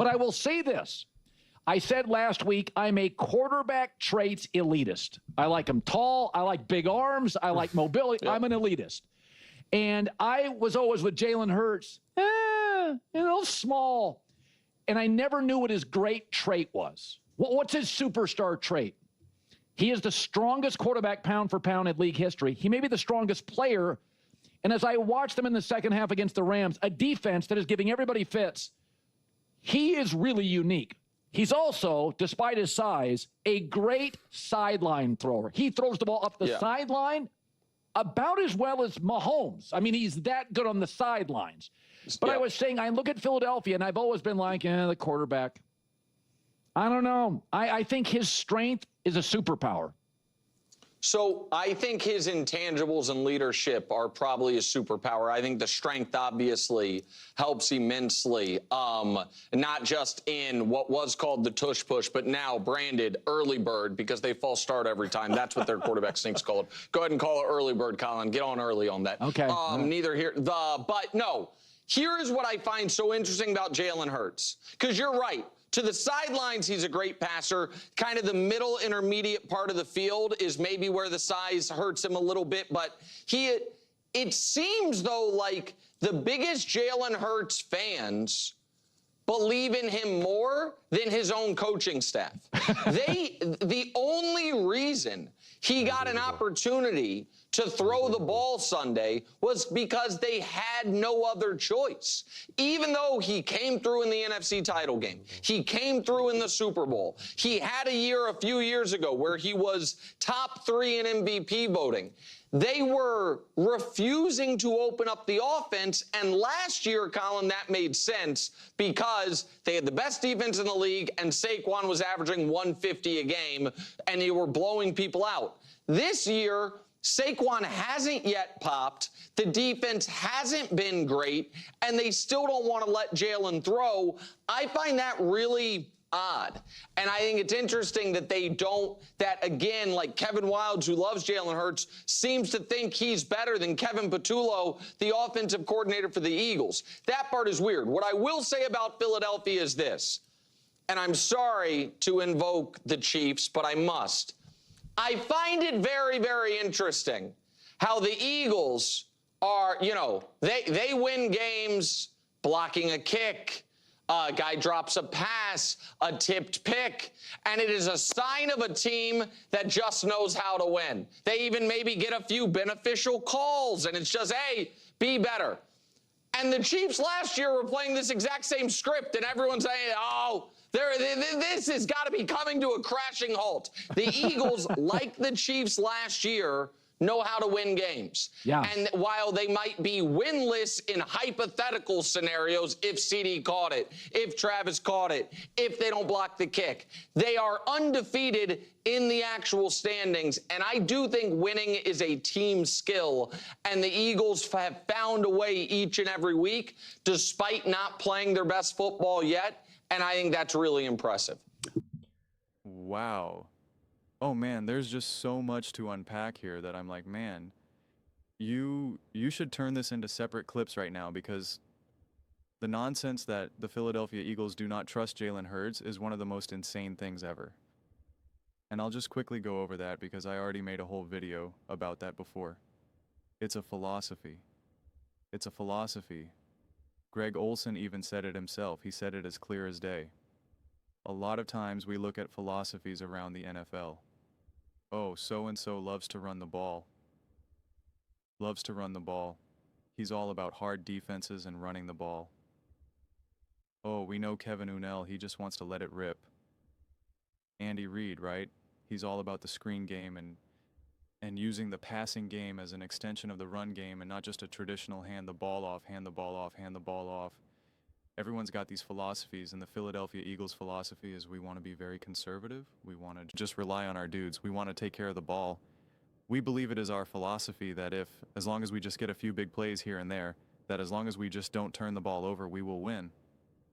But I will say this. I said last week, I'm a quarterback traits elitist. I like them tall. I like big arms. I like mobility. Yep. I'm an elitist. And I was always with Jalen Hurts, small. And I never knew what his great trait was. What's his superstar trait? He is the strongest quarterback pound for pound in league history. He may be the strongest player. And as I watched him in the second half against the Rams, a defense that is giving everybody fits, he is really unique. He's also, despite his size, a great sideline thrower. He throws the ball up the sideline about as well as Mahomes. I mean, he's that good on the sidelines. But I was saying, I look at Philadelphia, and I've always been like, the quarterback. I don't know. I think his strength is a superpower. So I think his intangibles and leadership are probably a superpower. I think the strength obviously helps immensely, not just in what was called the tush push, but now branded early bird because they false start every time. That's what their quarterback sneak's called. Go ahead and call it early bird, Colin. Get on early on that. Okay. Neither here. But no, here is what I find so interesting about Jalen Hurts, because you're right. To the sidelines, he's a great passer. Kind of the middle intermediate part of the field is maybe where the size hurts him a little bit. But it seems, though, like the biggest Jalen Hurts fans believe in him more than his own coaching staff. The only reason he got an opportunity to throw the ball Sunday was because they had no other choice. Even though he came through in the NFC title game, he came through in the Super Bowl, he had a year a few years ago where he was top 3 in MVP voting. They were refusing to open up the offense, and last year, Colin, that made sense because they had the best defense in the league, and Saquon was averaging 150 a game, and they were blowing people out. This year, Saquon hasn't yet popped, the defense hasn't been great, and they still don't want to let Jalen throw. I find that really odd. And I think it's interesting that they don't, that again, like Kevin Wildes, who loves Jalen Hurts, seems to think he's better than Kevin Patullo, the offensive coordinator for the Eagles. That part is weird. What I will say about Philadelphia is this, and I'm sorry to invoke the Chiefs, but I must. I find it very, very interesting how the Eagles are, they win games blocking a kick, a guy drops a pass, a tipped pick, and it is a sign of a team that just knows how to win. They even maybe get a few beneficial calls, and it's just, hey, be better. And the Chiefs last year were playing this exact same script, and everyone's saying, oh, this has got to be coming to a crashing halt. The Eagles, like the Chiefs last year, know how to win games. Yeah. And while they might be winless in hypothetical scenarios, if CD caught it, if Travis caught it, if they don't block the kick, they are undefeated in the actual standings. And I do think winning is a team skill. And the Eagles have found a way each and every week, despite not playing their best football yet. And I think that's really impressive. Wow. Oh, man, there's just so much to unpack here that I'm like, man, you should turn this into separate clips right now, because the nonsense that the Philadelphia Eagles do not trust Jalen Hurts is one of the most insane things ever. And I'll just quickly go over that because I already made a whole video about that before. It's a philosophy. It's a philosophy. Greg Olsen even said it himself. He said it as clear as day. A lot of times we look at philosophies around the NFL. Oh, so-and-so loves to run the ball. Loves to run the ball. He's all about hard defenses and running the ball. Oh, we know Kevin Unell, he just wants to let it rip. Andy Reid, right? He's all about the screen game and using the passing game as an extension of the run game and not just a traditional hand the ball off, hand the ball off, hand the ball off. Everyone's got these philosophies, and the Philadelphia Eagles philosophy is we want to be very conservative. We want to just rely on our dudes. We want to take care of the ball. We believe it is our philosophy that as long as we just get a few big plays here and there, that as long as we just don't turn the ball over, we will win.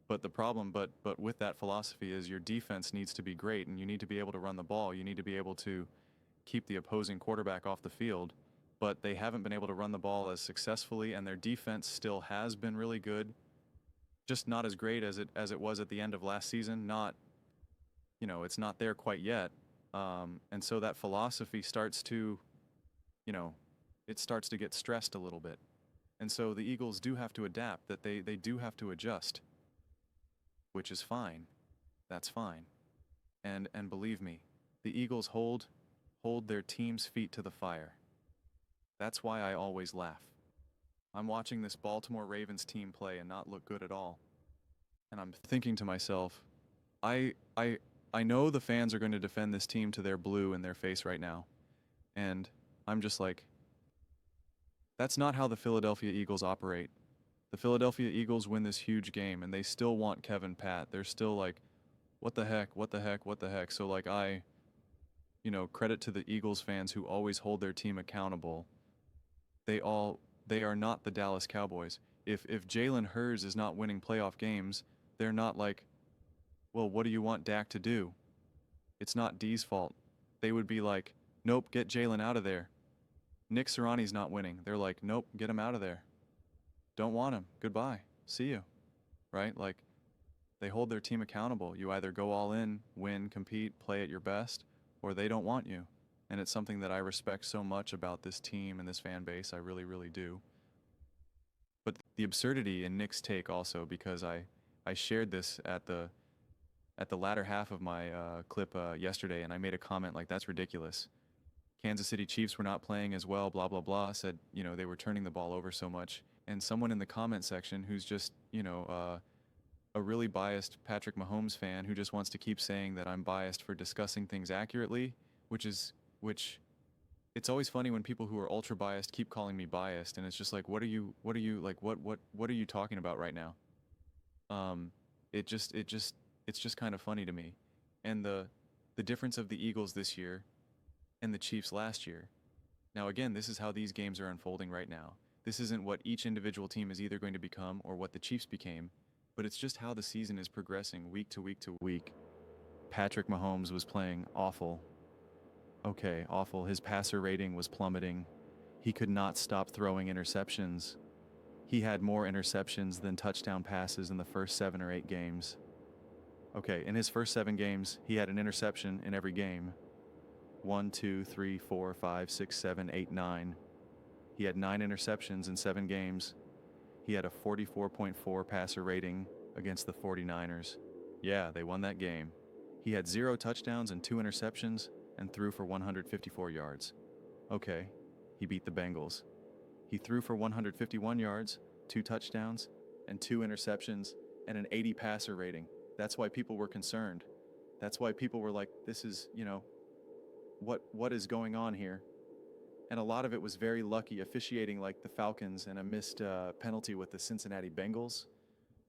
But the problem, but with that philosophy is your defense needs to be great, and you need to be able to run the ball. You need to be able to keep the opposing quarterback off the field, but they haven't been able to run the ball as successfully, and their defense still has been really good. just not as great as it was at the end of last season. Not, it's not there quite yet. And so that philosophy starts to, it starts to get stressed a little bit. And so the Eagles do have to adapt, that they do have to adjust, which is fine. That's fine. And believe me, the Eagles hold their team's feet to the fire. That's why I always laugh. I'm watching this Baltimore Ravens team play and not look good at all. And I'm thinking to myself, I know the fans are going to defend this team to their blue in their face right now. And I'm just like, that's not how the Philadelphia Eagles operate. The Philadelphia Eagles win this huge game and they still want Kevin Pat. They're still like, what the heck, what the heck, what the heck? So like credit to the Eagles fans who always hold their team accountable. They are not the Dallas Cowboys. If Jalen Hurts is not winning playoff games, they're not like, well, what do you want Dak to do? It's not D's fault. They would be like, nope, get Jalen out of there. Nick Sirianni's not winning. They're like, nope, get him out of there. Don't want him. Goodbye. See you. Right? Like, they hold their team accountable. You either go all in, win, compete, play at your best, or they don't want you. And it's something that I respect so much about this team and this fan base. I really, really do. But the absurdity in Nick's take also, because I shared this at the latter half of my clip yesterday, and I made a comment like, that's ridiculous. Kansas City Chiefs were not playing as well, blah, blah, blah, said, they were turning the ball over so much. And someone in the comment section who's just, a really biased Patrick Mahomes fan who just wants to keep saying that I'm biased for discussing things accurately, which it's always funny when people who are ultra biased keep calling me biased, and it's just like, what are you talking about right now? It's just kind of funny to me. And the difference of the Eagles this year and the Chiefs last year. Now again, this is how these games are unfolding right now. This isn't what each individual team is either going to become or what the Chiefs became, but it's just how the season is progressing week to week to week. Patrick Mahomes was playing awful. Okay, awful. His passer rating was plummeting. He could not stop throwing interceptions. He had more interceptions than touchdown passes in the first 7 or 8 games. Okay, in his first 7 games, he had an interception in every game. 1, 2, 3, 4, 5, 6, 7, 8, 9. He had 9 interceptions in 7 games. He had a 44.4 passer rating against the 49ers. Yeah, they won that game. He had 0 touchdowns and 2 interceptions and threw for 154 yards. Okay, he beat the Bengals. He threw for 151 yards, 2 touchdowns, and 2 interceptions, and an 80 passer rating. That's why people were concerned. That's why people were like, this is, what is going on here? And a lot of it was very lucky officiating, like the Falcons, and a missed penalty with the Cincinnati Bengals.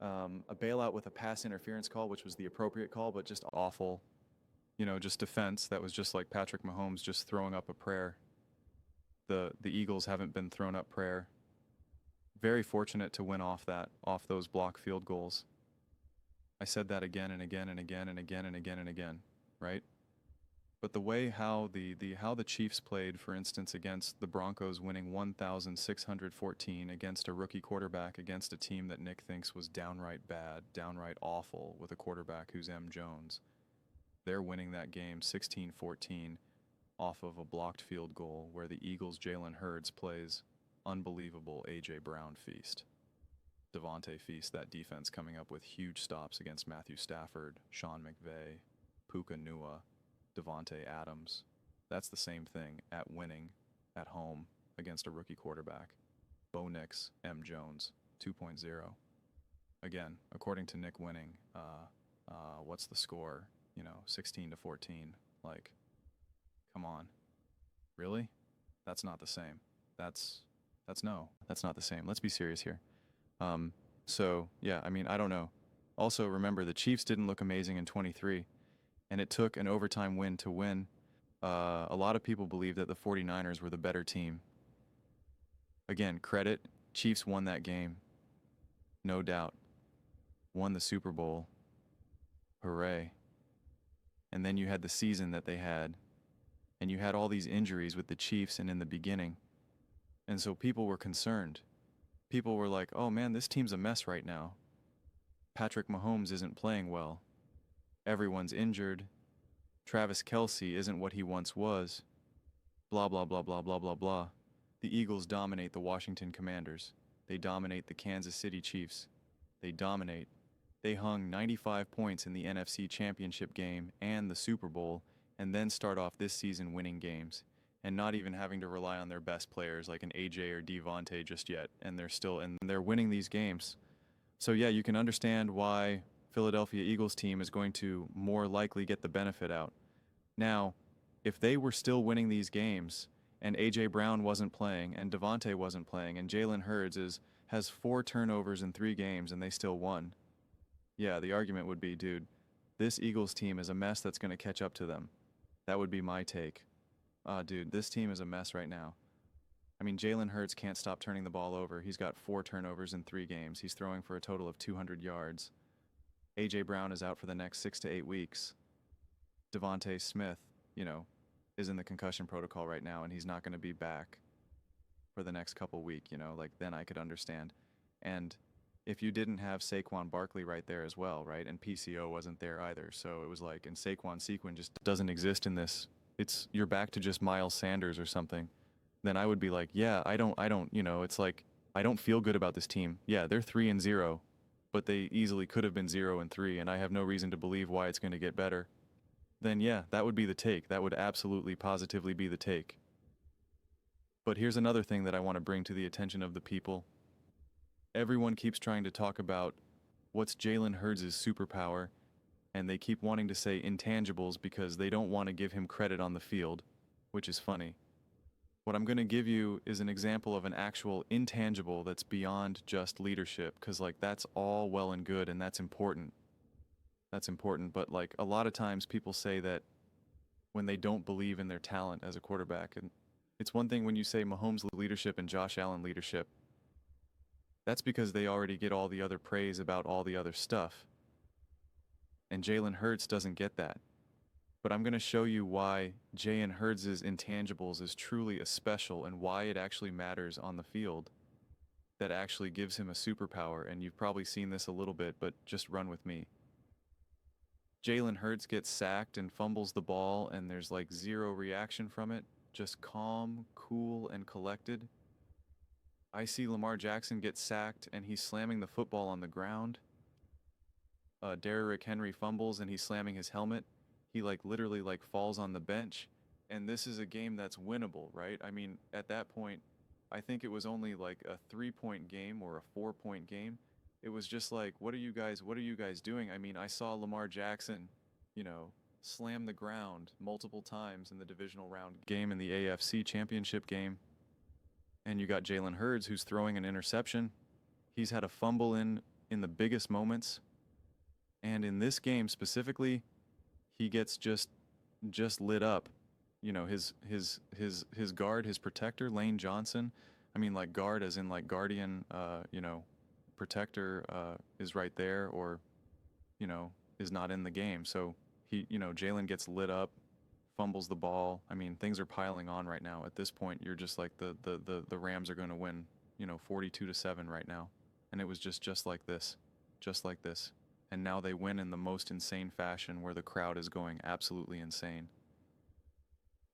A bailout with a pass interference call, which was the appropriate call, but just awful. Just defense that was just like Patrick Mahomes just throwing up a prayer. The Eagles haven't been thrown up prayer. Very fortunate to win off those block field goals. I said that again and again and again and again and again and again, right? But the way how the Chiefs played, for instance, against the Broncos, winning 1,614 against a rookie quarterback, against a team that Nick thinks was downright bad, downright awful, with a quarterback who's M. Jones. They're winning that game 16-14 off of a blocked field goal where the Eagles' Jalen Hurts plays unbelievable A.J. Brown feast. Devontae feast, that defense coming up with huge stops against Matthew Stafford, Sean McVay, Puka Nua, Devontae Adams. That's the same thing at winning at home against a rookie quarterback. Bo Nix, M. Jones, 2.0. Again, according to Nick winning, what's the score? 16-14. Like, come on. Really? That's not the same. That's not the same. Let's be serious here. So, yeah, I don't know. Also, remember, the Chiefs didn't look amazing in 23, and it took an overtime win to win. A lot of people believe that the 49ers were the better team. Again, credit, Chiefs won that game. No doubt. Won the Super Bowl. Hooray. And then you had the season that they had. And you had all these injuries with the Chiefs and in the beginning. And so people were concerned. People were like, oh man, this team's a mess right now. Patrick Mahomes isn't playing well. Everyone's injured. Travis Kelce isn't what he once was. Blah, blah, blah, blah, blah, blah, blah. The Eagles dominate the Washington Commanders. They dominate the Kansas City Chiefs. They dominate. They hung 95 points in the NFC Championship game and the Super Bowl, and then start off this season winning games, and not even having to rely on their best players like an AJ or Devontae just yet, and they're winning these games. So yeah, you can understand why Philadelphia Eagles team is going to more likely get the benefit out. Now, if they were still winning these games, and A.J. Brown wasn't playing, and Devontae wasn't playing, and Jalen Hurts has 4 turnovers in 3 games, and they still won, yeah, the argument would be, dude, this Eagles team is a mess that's going to catch up to them. That would be my take. Dude, this team is a mess right now. I mean, Jalen Hurts can't stop turning the ball over. He's got 4 turnovers in 3 games. He's throwing for a total of 200 yards. A.J. Brown is out for the next 6 to 8 weeks. Devontae Smith, is in the concussion protocol right now, and he's not going to be back for the next couple weeks, then I could understand. And if you didn't have Saquon Barkley right there as well, right, and PCO wasn't there either, so it was like, and Saquon Sequin just doesn't exist in this. You're back to just Miles Sanders or something. Then I would be like, yeah, I don't, it's like, I don't feel good about this team. Yeah, they're 3-0, but they easily could have been 0-3, and I have no reason to believe why it's going to get better. Then yeah, that would be the take. That would absolutely, positively be the take. But here's another thing that I want to bring to the attention of the people. Everyone keeps trying to talk about what's Jalen Hurts' superpower, and they keep wanting to say intangibles because they don't want to give him credit on the field, which is funny. What I'm going to give you is an example of an actual intangible that's beyond just leadership, because that's all well and good, and that's important. That's important, but a lot of times people say that when they don't believe in their talent as a quarterback, and it's one thing when you say Mahomes leadership and Josh Allen leadership. That's because they already get all the other praise about all the other stuff. And Jalen Hurts doesn't get that. But I'm going to show you why Jalen Hurts' intangibles is truly a special, and why it actually matters on the field. That actually gives him a superpower, and you've probably seen this a little bit, but just run with me. Jalen Hurts gets sacked and fumbles the ball, and there's 0 reaction from it. Just calm, cool, and collected. I see Lamar Jackson get sacked, and he's slamming the football on the ground. Derrick Henry fumbles, and he's slamming his helmet. He literally falls on the bench, and this is a game that's winnable, right? I mean, at that point, I think it was only a 3-point game or a 4-point game. It was just what are you guys doing? I mean, I saw Lamar Jackson, slam the ground multiple times in the divisional round game in the AFC Championship game. And you got Jalen Hurts, who's throwing an interception. He's had a fumble in the biggest moments. And in this game specifically, he gets just lit up. His guard, his protector, Lane Johnson. I mean, guard as in guardian, protector is right there, or, is not in the game. So Jalen gets lit up, fumbles the ball. I mean, things are piling on right now. At this point, you're just the Rams are going to win, 42-7 right now. And it was just like this. And now they win in the most insane fashion, where the crowd is going absolutely insane.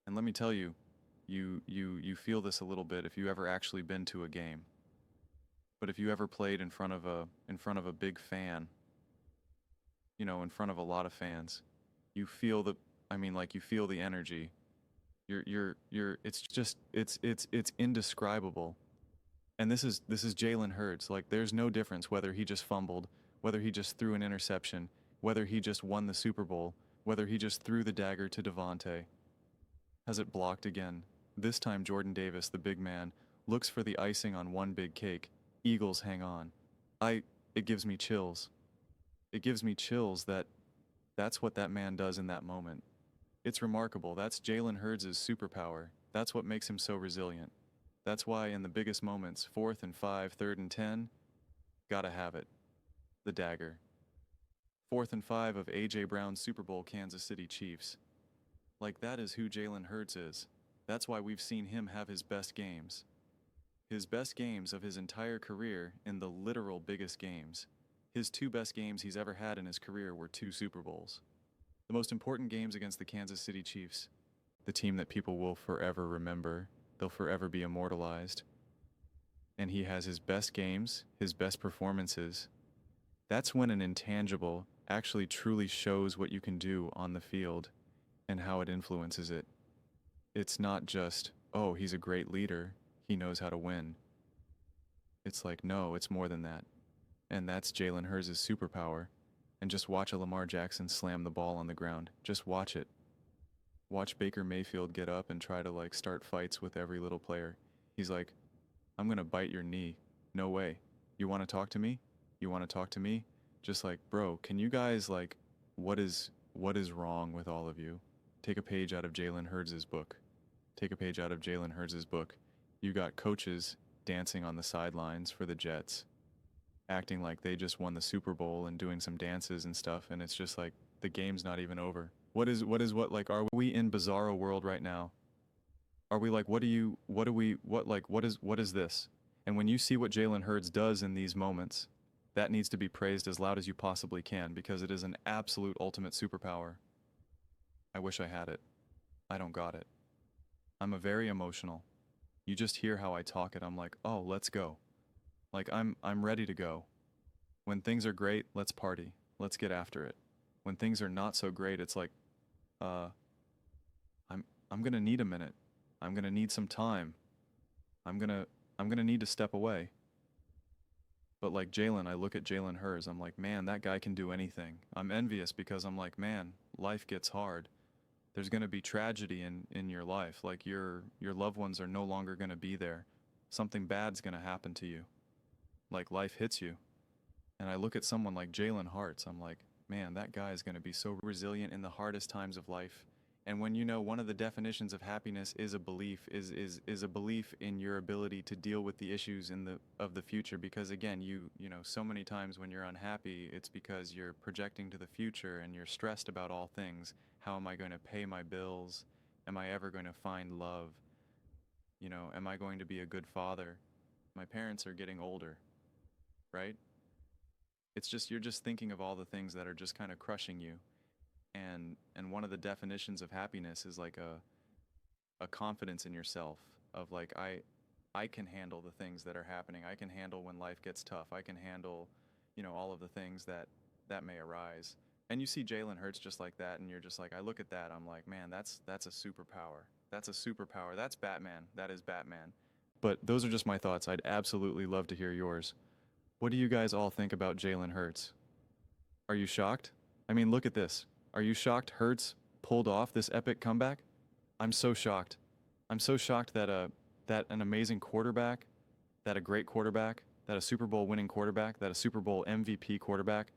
And let me tell you, you feel this a little bit if you ever actually been to a game. But if you ever played in front of a big fan, in front of a lot of fans, you feel you feel the energy. It's indescribable. And this is Jalen Hurts. There's no difference whether he just fumbled, whether he just threw an interception, whether he just won the Super Bowl, whether he just threw the dagger to Devontae. Has it blocked again. This time Jordan Davis, the big man, looks for the icing on one big cake. Eagles hang on. It gives me chills. It gives me chills that's what that man does in that moment. It's remarkable. That's Jalen Hurts' superpower. That's what makes him so resilient. That's why in the biggest moments, 4th and 5, 3rd and 10, gotta have it. The dagger. 4th and 5 of A.J. Brown's Super Bowl Kansas City Chiefs. That is who Jalen Hurts is. That's why we've seen him have his best games. His best games of his entire career in the literal biggest games. His 2 best games he's ever had in his career were 2 Super Bowls. The most important games against the Kansas City Chiefs, the team that people will forever remember. They'll forever be immortalized. And he has his best games, his best performances. That's when an intangible actually truly shows what you can do on the field and how it influences it. It's not just, oh, he's a great leader, he knows how to win. It's like, no, it's more than that. And that's Jalen Hurts' superpower. And just watch a Lamar Jackson slam the ball on the ground. Just watch it. Watch Baker Mayfield get up and try to like start fights with every little player. He's like, I'm gonna bite your knee. No way. You wanna talk to me? You wanna talk to me? Just like, bro, can you guys like, what is wrong with all of you? Take a page out of Jalen Hurts' book. Take a page out of Jalen Hurts' book. You got coaches dancing on the sidelines for the Jets, acting like they just won the Super Bowl and doing some dances and stuff, and it's just like the game's not even over. What like, are we in bizarro world right now? Are we like, what is this? And when you see what Jalen Hurts does in these moments, that needs to be praised as loud as you possibly can, because it is an absolute ultimate superpower. I wish I had it. I don't got it. I'm a very emotional. You just hear how I talk it, I'm like, oh, let's go. Like, I'm ready to go. When things are great, let's party. Let's get after it. When things are not so great, it's like, I'm gonna need a minute. I'm gonna need some time. I'm gonna need to step away. But like Jalen, I look at Jalen Hurts, I'm like, man, that guy can do anything. I'm envious because I'm like, man, life gets hard. There's gonna be tragedy in your life. Like your loved ones are no longer gonna be there. Something bad's gonna happen to you. Like life hits you. And I look at someone like Jalen Hurts, I'm like, man, that guy is gonna be so resilient in the hardest times of life. And when you know one of the definitions of happiness is a belief, is a belief in your ability to deal with the issues of the future. Because again, you know, so many times when you're unhappy, it's because you're projecting to the future and you're stressed about all things. How am I going to pay my bills? Am I ever going to find love? You know, am I going to be a good father? My parents are getting older, right? It's just, you're just thinking of all the things that are just kind of crushing you. And one of the definitions of happiness is like a confidence in yourself of like, I can handle the things that are happening. I can handle when life gets tough. I can handle, you know, all of the things that may arise. And you see Jalen Hurts just like that, and you're just like, I look at that, I'm like, man, that's a superpower. That's a superpower. That's Batman. That is Batman. But those are just my thoughts. I'd absolutely love to hear yours. What do you guys all think about Jalen Hurts? Are you shocked? I mean, look at this. Are you shocked Hurts pulled off this epic comeback? I'm so shocked. I'm so shocked that that an amazing quarterback, that a great quarterback, that a Super Bowl winning quarterback, that a Super Bowl MVP quarterback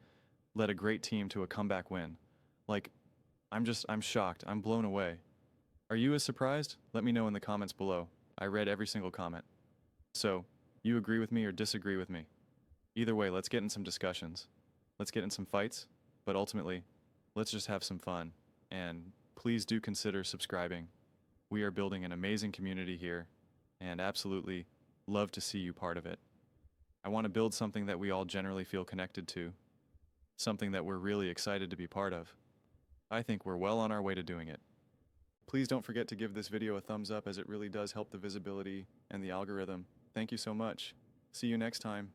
led a great team to a comeback win. Like, I'm shocked. I'm blown away. Are you as surprised? Let me know in the comments below. I read every single comment. So, you agree with me or disagree with me? Either way, let's get in some discussions. Let's get in some fights, but ultimately, let's just have some fun. And please do consider subscribing. We are building an amazing community here, and absolutely love to see you part of it. I want to build something that we all generally feel connected to, something that we're really excited to be part of. I think we're well on our way to doing it. Please don't forget to give this video a thumbs up, as it really does help the visibility and the algorithm. Thank you so much. See you next time.